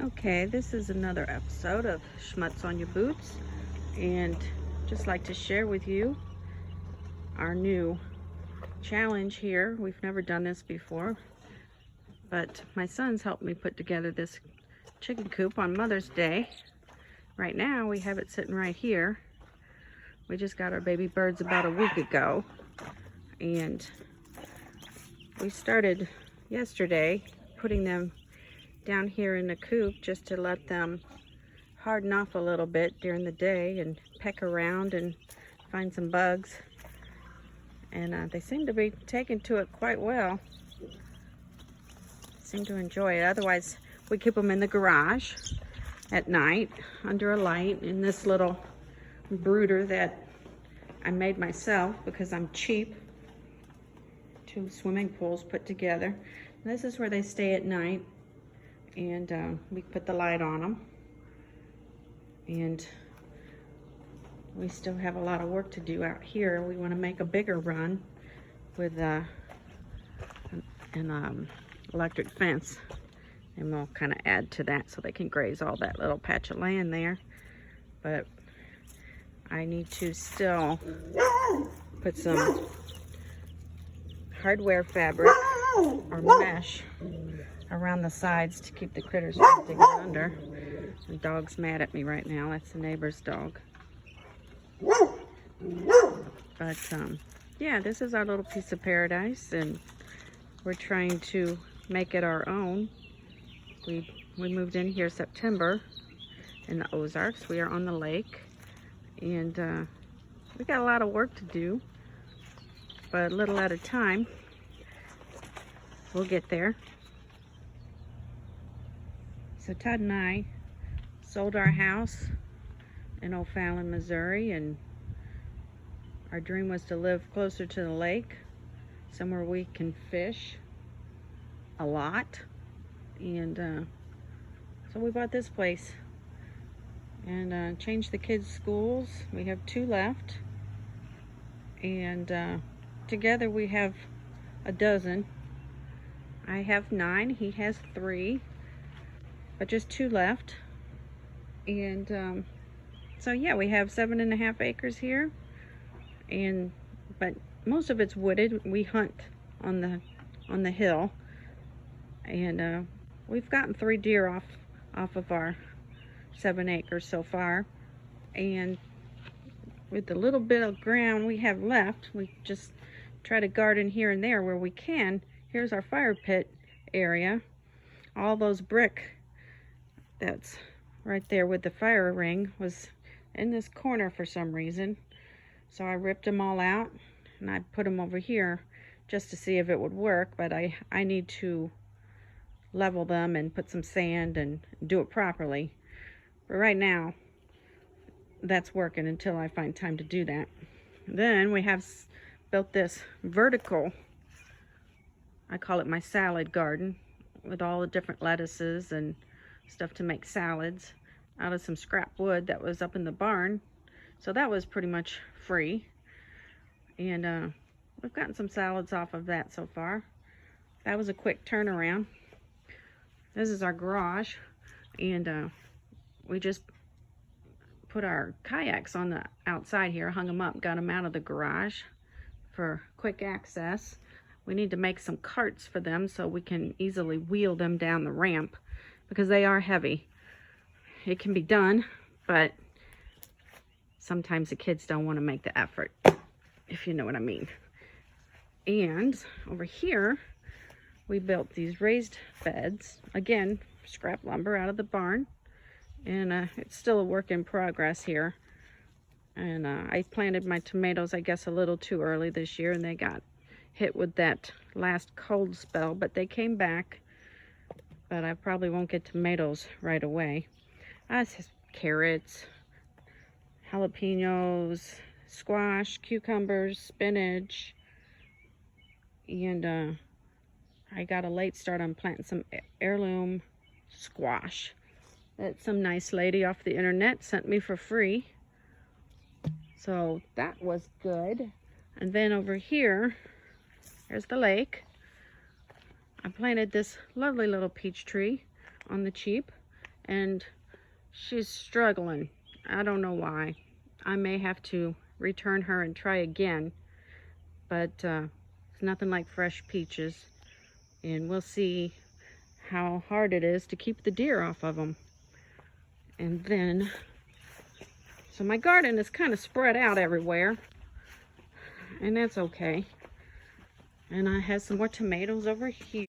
Okay, this is another episode of Schmutz on Your Boots, and just like to share with you our new challenge here. We've never done this before, but my sons helped me put together this chicken coop on Mother's Day. Right now we have it sitting right here. We just got our baby birds about a week ago, and we started yesterday putting them down here in the coop just to let them harden off a little bit during the day and peck around and find some bugs. And they seem to be taking to it quite well. Seem to enjoy it. Otherwise, we keep them in the garage at night under a light in this little brooder that I made myself because I'm cheap. 2 swimming pools put together. And this is where they stay at night. And we put the light on them, and we still have a lot of work to do out here. We want to make a bigger run with an electric fence, and we'll kind of add to that so they can graze all that little patch of land there. But I need to still put some hardware fabric or mesh around the sides to keep the critters from digging under. The dog's mad at me right now. That's the neighbor's dog. But yeah, this is our little piece of paradise, and we're trying to make it our own. We moved in here September in the Ozarks. We are on the lake, and we got a lot of work to do, but a little at a time. We'll get there. So Todd and I sold our house in O'Fallon, Missouri, and our dream was to live closer to the lake, somewhere we can fish a lot. And so we bought this place and changed the kids' schools. We have 2 left, and together we have a dozen. I have 9, he has 3. But just 2 left. And so yeah, we have 7.5 acres here, but most of it's wooded. We hunt on the hill, and we've gotten 3 deer off of our 7 acres so far. And with the little bit of ground we have left, we just try to garden here and there where we can. Here's our fire pit area. All those brick that's right there with the fire ring was in this corner for some reason. So I ripped them all out and I put them over here just to see if it would work. But I need to level them and put some sand and do it properly. But right now, that's working until I find time to do that. Then we have built this vertical, I call it my salad garden, with all the different lettuces and stuff to make salads out of some scrap wood that was up in the barn. So that was pretty much free, and we've gotten some salads off of that so far. That was a quick turnaround. This is our garage, and we just put our kayaks on the outside here, hung them up, got them out of the garage for quick access. We need to make some carts for them so we can easily wheel them down the ramp, because they are heavy. It can be done, but sometimes the kids don't want to make the effort, if you know what I mean. And over here, we built these raised beds. Again, scrap lumber out of the barn. And it's still a work in progress here. And I planted my tomatoes, I guess, a little too early this year, and they got hit with that last cold spell, but they came back. But I probably won't get tomatoes right away. This is carrots, jalapenos, squash, cucumbers, spinach, and I got a late start on planting some heirloom squash that some nice lady off the internet sent me for free. So that was good. And then over here, there's the lake. I planted this lovely little peach tree on the cheap. and she's struggling. I don't know why. I may have to return her and try again, but it's nothing like fresh peaches, and we'll see how hard it is to keep the deer off of them. And then, so my garden is kind of spread out everywhere, and that's okay. And I have some more tomatoes over here.